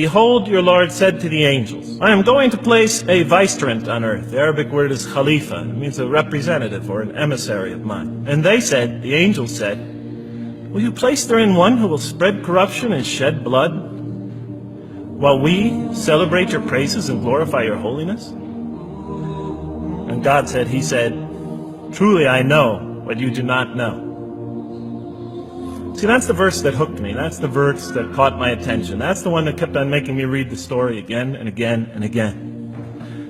"Behold, your Lord said to the angels, I am going to place a vicegerent on earth." The Arabic word is khalifa. It means a representative or an emissary of mine. "And they said," the angels said, "Will you place therein one who will spread corruption and shed blood, while we celebrate your praises and glorify your holiness?" And God said, He said, "Truly I know what you do not know." See, that's the verse that hooked me. That's the verse that caught my attention. That's the one that kept on making me read the story again and again and again.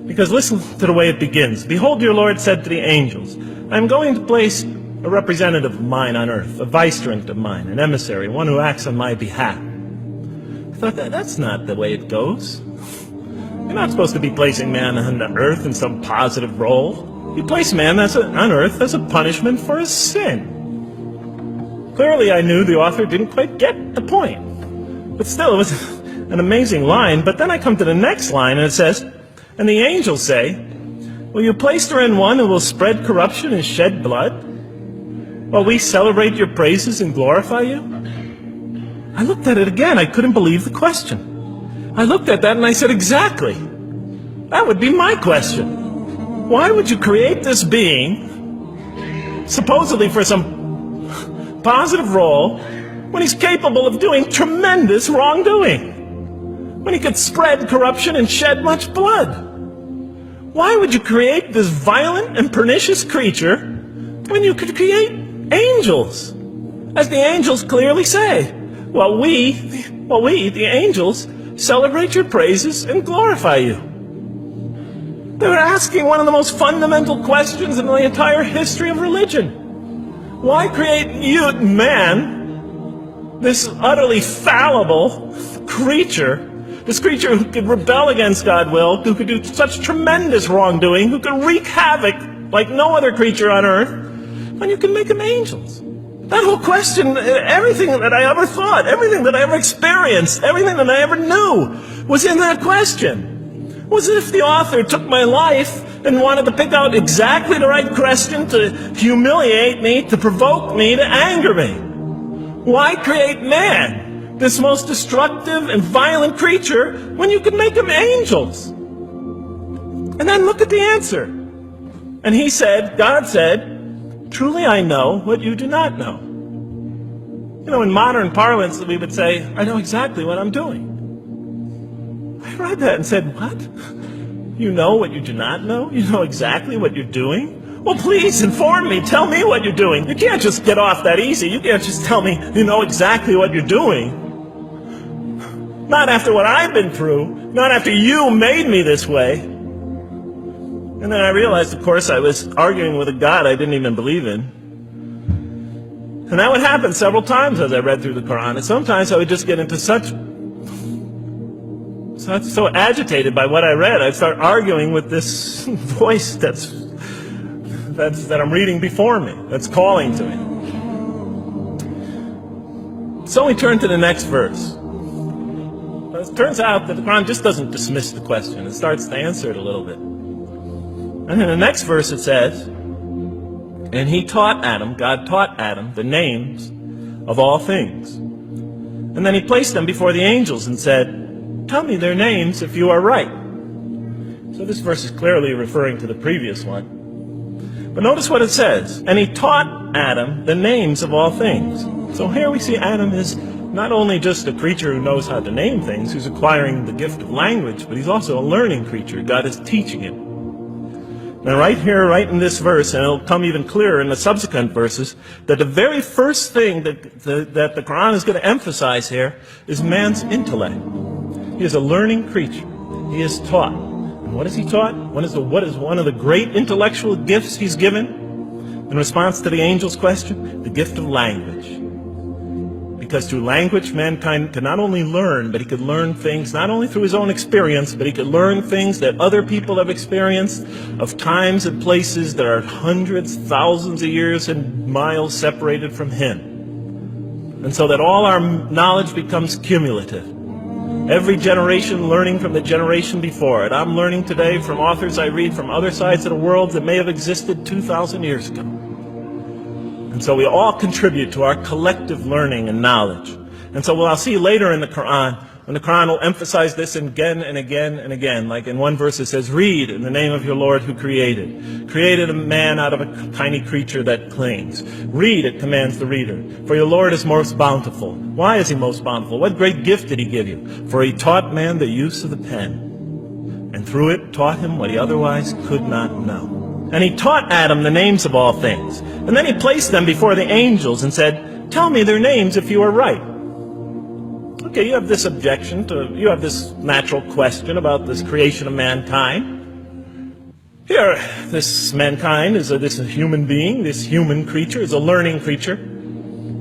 Because listen to the way it begins. "Behold, your Lord said to the angels, I am going to place a representative of mine on earth, a vicegerent of mine, an emissary, one who acts on my behalf." I thought, that's not the way it goes. You're not supposed to be placing man on the earth in some positive role. You place man on earth as a punishment for his sin. Clearly, I knew the author didn't quite get the point. But still, it was an amazing line. But then I come to the next line, and it says, "And the angels say, will you place therein one who will spread corruption and shed blood, while we celebrate your praises and glorify you?" I looked at it again. I couldn't believe the question. I looked at that and I said, exactly. That would be my question. Why would you create this being, supposedly for some positive role, when he's capable of doing tremendous wrongdoing? When he could spread corruption and shed much blood? Why would you create this violent and pernicious creature when you could create angels? As the angels clearly say, Well, we, the angels, celebrate your praises and glorify you. They were asking one of the most fundamental questions in the entire history of religion. Why create you, man, this utterly fallible creature, this creature who could rebel against God's will, who could do such tremendous wrongdoing, who could wreak havoc like no other creature on earth, when you can make them angels? That whole question, everything that I ever thought, everything that I ever experienced, everything that I ever knew was in that question. It was as if the author took my life and wanted to pick out exactly the right question to humiliate me, to provoke me, to anger me. Why create man, this most destructive and violent creature, when you could make them angels? And then look at the answer. And he said, God said, "Truly I know what you do not know." You know, in modern parlance, we would say, "I know exactly what I'm doing." I read that and said, what? You know what you do not know? You know exactly what you're doing? Well, please inform me. Tell me what you're doing. You can't just get off that easy. You can't just tell me you know exactly what you're doing. Not after what I've been through. Not after you made me this way. And then I realized, of course, I was arguing with a God I didn't even believe in. And that would happen several times as I read through the Quran. And sometimes I would just get into so agitated by what I read, I'd start arguing with this voice that I'm reading before me, that's calling to me. So we turn to the next verse. It turns out that the Quran just doesn't dismiss the question. It starts to answer it a little bit. And in the next verse it says, "And he taught Adam," God taught Adam, "the names of all things. And then he placed them before the angels and said, tell me their names if you are right." So this verse is clearly referring to the previous one. But notice what it says. "And he taught Adam the names of all things." So here we see Adam is not only just a creature who knows how to name things, who's acquiring the gift of language, but he's also a learning creature. God is teaching him. Now right here, right in this verse, and it'll come even clearer in the subsequent verses, that the very first thing that the Quran is going to emphasize here is man's intellect. He is a learning creature. He is taught. And what is he taught? What is one of the great intellectual gifts he's given in response to the angel's question? The gift of language. Because through language, mankind could not only learn, but he could learn things not only through his own experience, but he could learn things that other people have experienced of times and places that are hundreds, thousands of years and miles separated from him. And so that all our knowledge becomes cumulative. Every generation learning from the generation before it. I'm learning today from authors I read from other sides of the world that may have existed 2,000 years ago. And so we all contribute to our collective learning and knowledge. And so what I'll see later in the Quran, And the Quran will emphasize this again and again and again. Like in one verse it says, read in the name of your Lord who created a man out of a tiny creature that clings. Read, it commands the reader, for your Lord is most bountiful. Why is he most bountiful? What great gift did he give you? For he taught man the use of the pen, and through it taught him what he otherwise could not know. And he taught Adam the names of all things. And then he placed them before the angels and said, tell me their names if you are right. Okay, you have this objection you have this natural question about this creation of mankind. Here, this mankind is this human being, this human creature is a learning creature.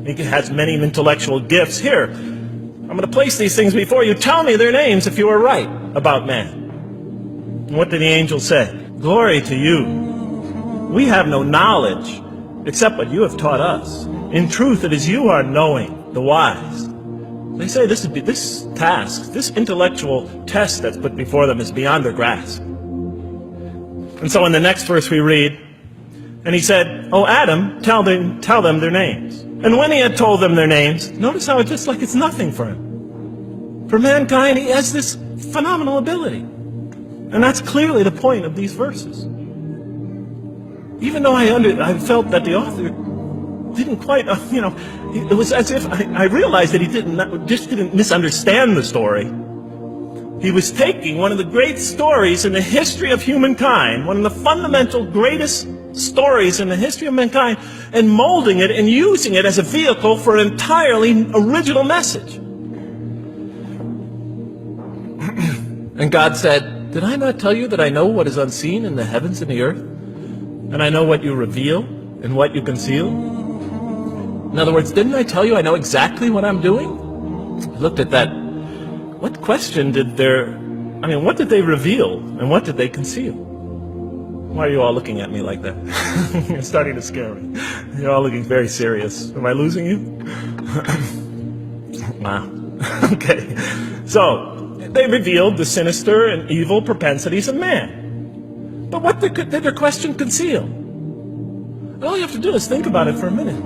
He has many intellectual gifts. Here, I'm going to place these things before you. Tell me their names if you are right about man. And what did the angel say? Glory to you. We have no knowledge except what you have taught us. In truth, it is you who are knowing, the wise. They say this task, this intellectual test that's put before them is beyond their grasp. And so in the next verse we read, and he said, oh Adam, tell them their names. And when he had told them their names, notice how it's just like it's nothing for him. For mankind, he has this phenomenal ability. And that's clearly the point of these verses. Even though I felt that the author didn't quite, it was as if I realized that he didn't misunderstand the story. He was taking one of the great stories in the history of humankind, one of the fundamental greatest stories in the history of mankind, and molding it and using it as a vehicle for an entirely original message. And God said, did I not tell you that I know what is unseen in the heavens and the earth? And I know what you reveal and what you conceal? In other words, didn't I tell you I know exactly what I'm doing? I looked at that. What question what did they reveal and what did they conceal? Why are you all looking at me like that? You're starting to scare me. You're all looking very serious. Am I losing you? Wow. Okay. So, they revealed the sinister and evil propensities of man. But what did their question conceal? All you have to do is think about it for a minute.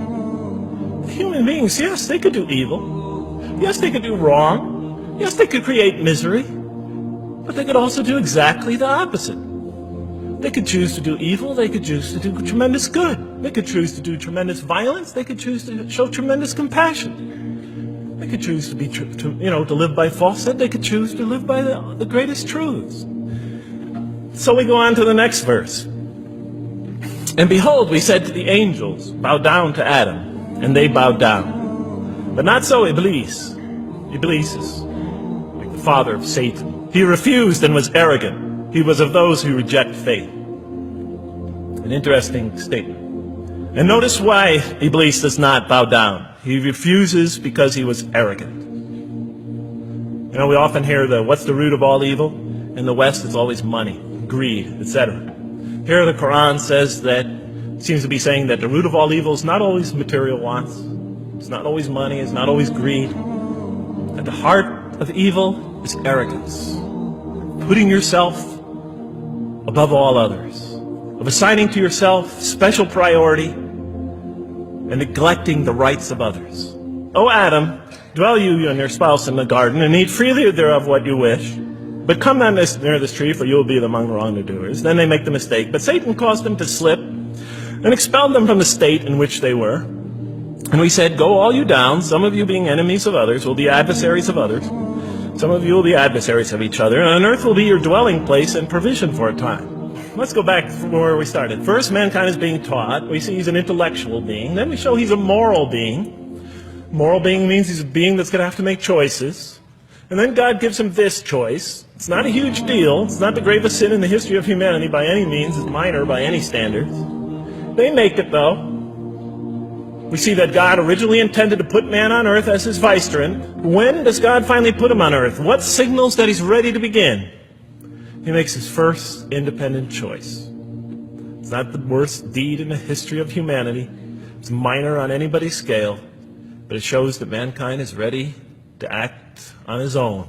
Human beings, yes, they could do evil. Yes, they could do wrong. Yes, they could create misery. But they could also do exactly the opposite. They could choose to do evil. They could choose to do tremendous good. They could choose to do tremendous violence. They could choose to show tremendous compassion. They could choose to live by falsehood. They could choose to live by the greatest truths. So we go on to the next verse. And behold, we said to the angels, bow down to Adam, and they bowed down. But not so Iblis. Iblis is like the father of Satan. He refused and was arrogant. He was of those who reject faith. An interesting statement. And notice why Iblis does not bow down. He refuses because he was arrogant. We often hear what's the root of all evil? In the West, it's always money, greed, etc. Here the Quran says that, seems to be saying that the root of all evil is not always material wants. It's not always money, it's not always greed. At the heart of evil is arrogance. Putting yourself above all others. Of assigning to yourself special priority and neglecting the rights of others. O Adam, dwell you and your spouse in the garden, and eat freely thereof what you wish. But come not near this tree, for you will be among the wrongdoers. Then they make the mistake. But Satan caused them to slip and expelled them from the state in which they were. And we said, go all you down, some of you being enemies of others, will be adversaries of others. Some of you will be adversaries of each other, and on earth will be your dwelling place and provision for a time. Let's go back from where we started. First, mankind is being taught. We see he's an intellectual being. Then we show he's a moral being. Moral being means he's a being that's going to have to make choices. And then God gives him this choice. It's not a huge deal. It's not the gravest sin in the history of humanity by any means. It's minor by any standards. They make it, though. We see that God originally intended to put man on earth as his vicegerent. When does God finally put him on earth? What signals that he's ready to begin? He makes his first independent choice. It's not the worst deed in the history of humanity. It's minor on anybody's scale. But it shows that mankind is ready to act on his own.